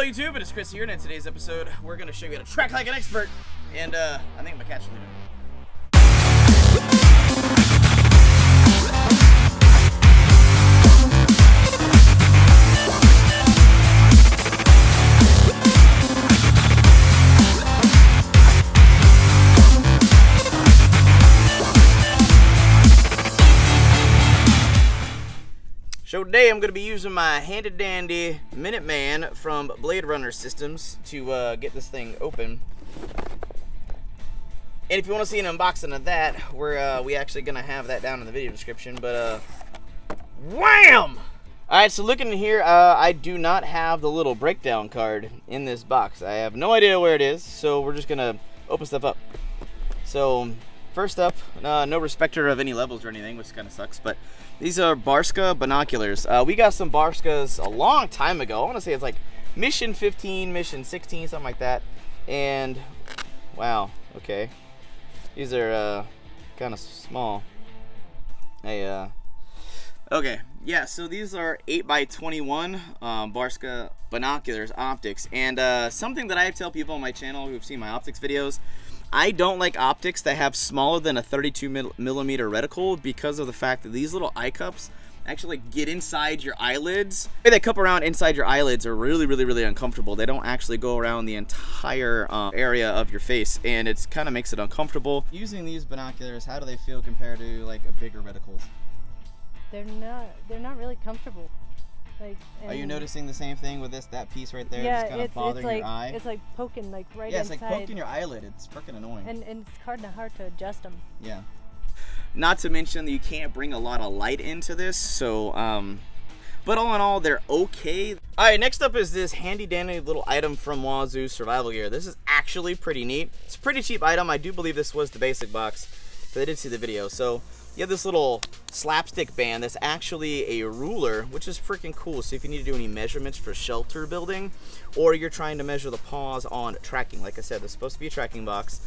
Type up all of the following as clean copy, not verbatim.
Hello YouTube, it is Chris here, and in today's episode, we're going to show you how to track like an expert, and I think my cat's leaving. So today I'm going to be using my handy dandy Minuteman from Blade Runner Systems to get this thing open. And if you want to see an unboxing of that, we actually going to have that down in the video description. But wham! Alright, so looking in here, I do not have the little breakdown card in this box. I have no idea where it is, so we're just going to open stuff up. So first up, no respecter of any levels or anything, which kind of sucks, but these are Barska binoculars. We got some Barskas a long time ago. I want to say it's like mission 15, mission 16, something like that. And wow, okay. These are kind of small. Okay, yeah, so these are 8x21 Barska binoculars optics. And something that I tell people on my channel who've seen my optics videos, I don't like optics that have smaller than a 32 millimeter reticle because of the fact that these little eye cups actually get inside your eyelids. The way they cup around inside your eyelids are really uncomfortable. They don't actually go around the entire area of your face, and it kind of makes it uncomfortable. Using these binoculars, how do they feel compared to like a bigger reticles? They're not really comfortable. Like, are you noticing the same thing with that piece right there? Yeah, just kind of bothering like, your eye? it's like poking like right inside. Yeah, it's like poking your eyelid. It's freaking annoying. And it's hard to adjust them. Yeah. Not to mention that you can't bring a lot of light into this, so but all in all, they're okay. All right, next up is this handy dandy little item from Wazoo survival gear. This is actually pretty neat. It's a pretty cheap item. I do believe this was the basic box, but I did see the video. So you have this little slapstick band that's actually a ruler, which is freaking cool. So if you need to do any measurements for shelter building, or you're trying to measure the paws on tracking, like I said, there's supposed to be a tracking box.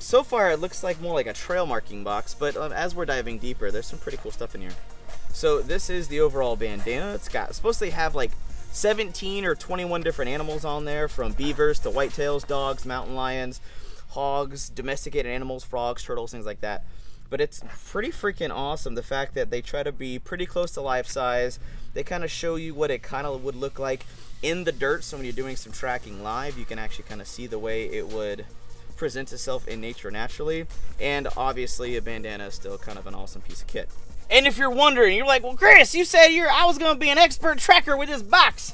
So far it looks like more like a trail marking box, but as we're diving deeper, there's some pretty cool stuff in here. So this is the overall bandana. It's supposed to have like 17 or 21 different animals on there, from beavers to whitetails, dogs, mountain lions, hogs, domesticated animals, frogs, turtles, things like that. But it's pretty freaking awesome, the fact that they try to be pretty close to life size. They kind of show you what it kind of would look like in the dirt, so when you're doing some tracking live, you can actually kind of see the way it would present itself in nature naturally. And obviously a bandana is still kind of an awesome piece of kit. And if you're wondering, you're like, well, Chris, you said I was going to be an expert tracker with this box.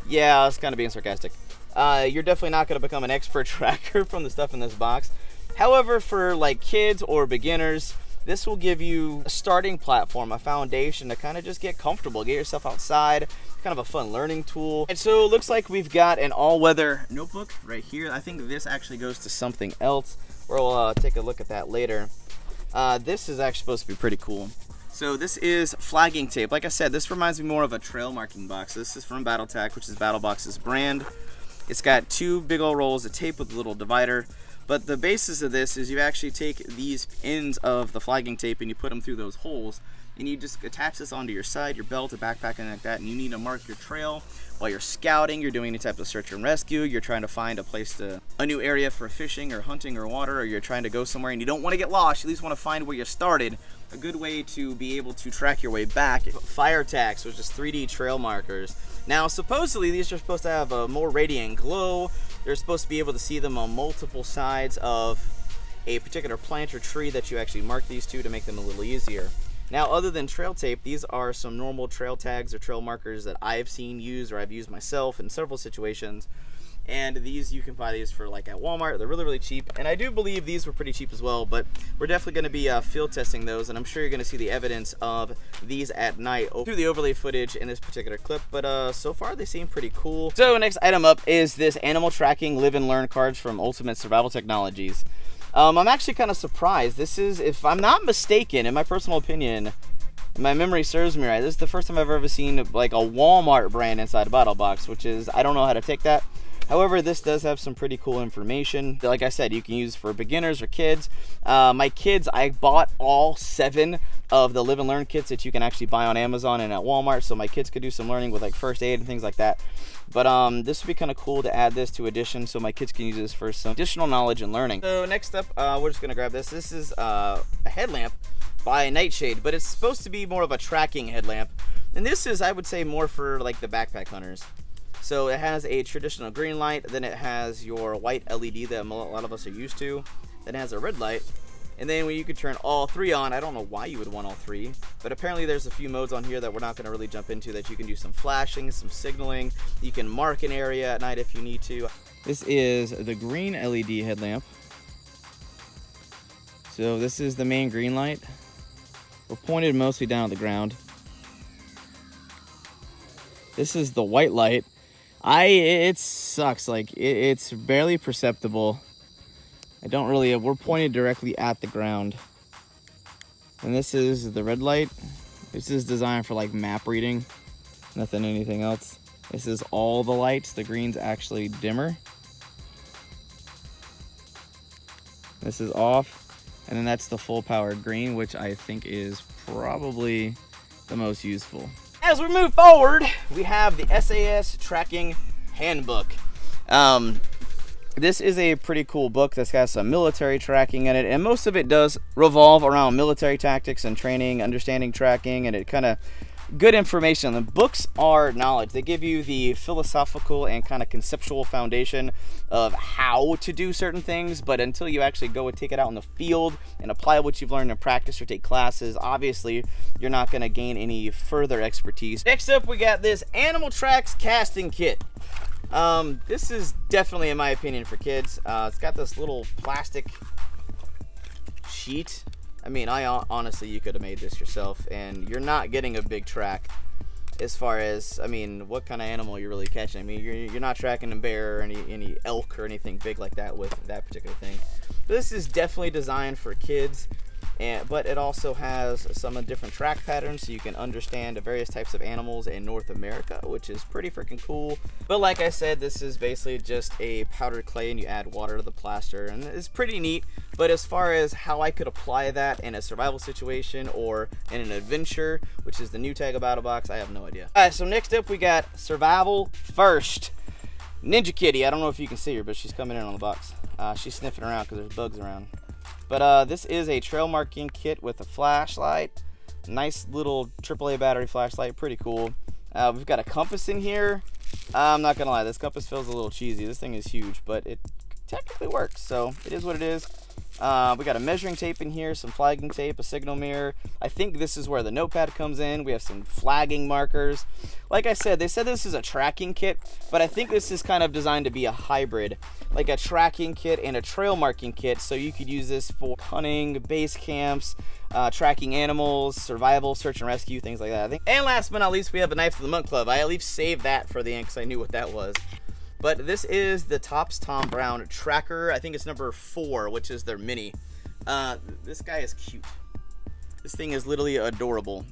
Yeah, I was kind of being sarcastic. You're definitely not going to become an expert tracker from the stuff in this box. However, for like kids or beginners, this will give you a starting platform, a foundation to kind of just get comfortable, get yourself outside, kind of a fun learning tool. And so it looks like we've got an all-weather notebook right here. I think this actually goes to something else. We'll take a look at that later. This is actually supposed to be pretty cool. So this is flagging tape. Like I said, this reminds me more of a trail marking box. This is from Battlbox, which is Battlbox's brand. It's got two big old rolls of tape with a little divider. But the basis of this is you actually take these ends of the flagging tape and you put them through those holes, and you just attach this onto your side, your belt, or backpack, and like that, and you need to mark your trail while you're scouting, you're doing any type of search and rescue, you're trying to find a new area for fishing or hunting or water, or you're trying to go somewhere and you don't want to get lost, you at least want to find where you started. A good way to be able to track your way back. Fire tags, which is 3D trail markers. Now supposedly these are supposed to have a more radiant glow. You're supposed to be able to see them on multiple sides of a particular plant or tree that you actually mark these to make them a little easier. Now, other than trail tape, these are some normal trail tags or trail markers that I've seen used, or I've used myself in several situations. And these, you can buy these for like at Walmart. They're really cheap, and I do believe these were pretty cheap as well. But we're definitely going to be field testing those, and I'm sure you're going to see the evidence of these at night through the overlay footage in this particular clip. But so far they seem pretty cool. So next item up is this animal tracking live and learn cards from Ultimate Survival Technologies. I'm actually kind of surprised. This is, if I'm not mistaken, in my personal opinion, if my memory serves me right, this is the first time I've ever seen like a Walmart brand inside a Battlbox, which is, I don't know how to take that. However, this does have some pretty cool information. Like I said, you can use for beginners or kids. My kids, I bought all 7 of the live and learn kits that you can actually buy on Amazon and at Walmart, so my kids could do some learning with like first aid and things like that. But this would be kind of cool to add this to addition, so my kids can use this for some additional knowledge and learning. So next up, we're just gonna grab this. This is a headlamp by Nightshade, but it's supposed to be more of a tracking headlamp. And this is, I would say, more for like the backpack hunters. So it has a traditional green light, then it has your white LED that a lot of us are used to, then it has a red light, and then when you could turn all three on. I don't know why you would want all three, but apparently there's a few modes on here that we're not going to really jump into, that you can do some flashing, some signaling, you can mark an area at night if you need to. This is the green LED headlamp. So this is the main green light. We're pointed mostly down at the ground. This is the white light. It sucks, like it's barely perceptible. We're pointed directly at the ground. And this is the red light. This is designed for like map reading, anything else. This is all the lights. The green's actually dimmer. This is off, and then that's the full powered green, which I think is probably the most useful. As we move forward, we have the SAS Tracking Handbook. This is a pretty cool book that's got some military tracking in it, and most of it does revolve around military tactics and training, understanding tracking, and it kind of good information. The books are knowledge. They give you the philosophical and kind of conceptual foundation of how to do certain things, but until you actually go and take it out in the field and apply what you've learned in practice or take classes, obviously you're not going to gain any further expertise. Next up, we got this Animal Tracks casting kit. This is definitely, in my opinion, for kids. It's got this little plastic sheet. I mean, honestly, you could have made this yourself, and you're not getting a big track as far as, I mean, what kind of animal you're really catching. I mean, you're not tracking a bear or any elk or anything big like that with that particular thing. But this is definitely designed for kids, but it also has some different track patterns so you can understand the various types of animals in North America, which is pretty freaking cool. But like I said, this is basically just a powdered clay and you add water to the plaster, and it's pretty neat. But as far as how I could apply that in a survival situation or in an adventure, which is the new tag of Battlebox, I have no idea. Alright, so next up we got Survival First. Ninja Kitty, I don't know if you can see her, but she's coming in on the box. She's sniffing around because there's bugs around. But this is a trail marking kit with a flashlight. Nice little AAA battery flashlight, pretty cool. We've got a compass in here. I'm not gonna lie, this compass feels a little cheesy. This thing is huge, but it technically works, so it is what it is. We got a measuring tape in here, some flagging tape, a signal mirror. I think this is where the notepad comes in. We have some flagging markers. Like I said, they said this is a tracking kit, but I think this is kind of designed to be a hybrid, like a tracking kit and a trail marking kit, so you could use this for hunting, base camps, tracking animals, survival, search and rescue, things like that, I think. And last but not least, we have a Knife of the Monk Club. I at least saved that for the end because I knew what that was. But this is the Tops Tom Brown Tracker. I think it's number 4, which is their mini. This guy is cute. This thing is literally adorable.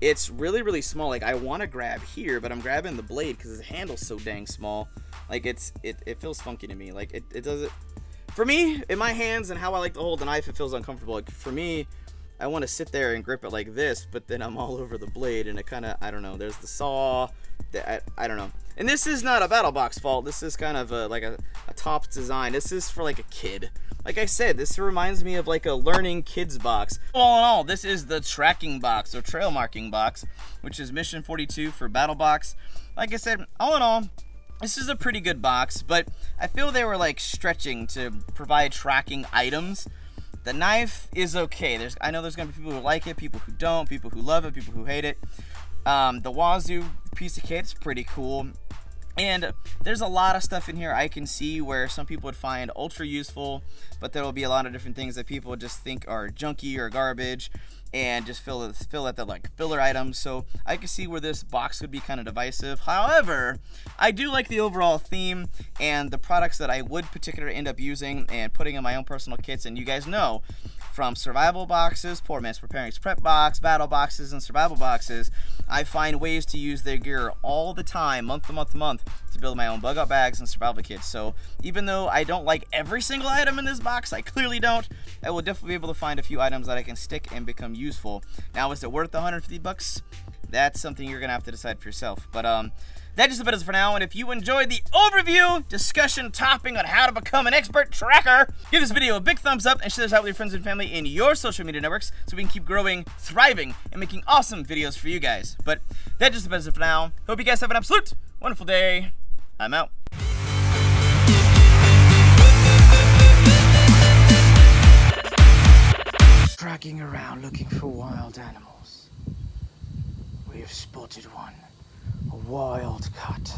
It's really, really small. Like, I want to grab here, but I'm grabbing the blade because the handle's so dang small. Like, it feels funky to me. Like, it does it. For me, in my hands and how I like to hold the knife, it feels uncomfortable. Like, for me, I want to sit there and grip it like this, but then I'm all over the blade, and it kind of, I don't know. There's the saw. I don't know. And this is not a Battlebox fault. This is kind of like a Tops design. This is for like a kid. Like I said, this reminds me of like a learning kids box. All in all, this is the tracking box or trail marking box, which is mission 42 for Battlebox. Like I said, all in all, this is a pretty good box, but I feel they were like stretching to provide tracking items. The knife is okay. I know there's gonna be people who like it, people who don't, people who love it, people who hate it. The Wazoo piece of kit's pretty cool. And there's a lot of stuff in here I can see where some people would find ultra useful, but there will be a lot of different things that people just think are junky or garbage and just fill at the like filler items. So I can see where this box would be kind of divisive. However, I do like the overall theme and the products that I would particularly end up using and putting in my own personal kits. And you guys know, from survival boxes, Poor Man's Preparing's prep box, battle boxes, and survival boxes, I find ways to use their gear all the time, month to month to month, to build my own bug out bags and survival kits. So even though I don't like every single item in this box, I clearly don't, I will definitely be able to find a few items that I can stick and become useful. Now, is it worth the 150 bucks? That's something you're gonna have to decide for yourself. But that just about is for now. And if you enjoyed the overview discussion topping on how to become an expert tracker, give this video a big thumbs up and share this out with your friends and family in your social media networks so we can keep growing, thriving, and making awesome videos for you guys. But that just about is it for now. Hope you guys have an absolute wonderful day. I'm out. Tracking around looking for wild animals. We have spotted one. A wild cat.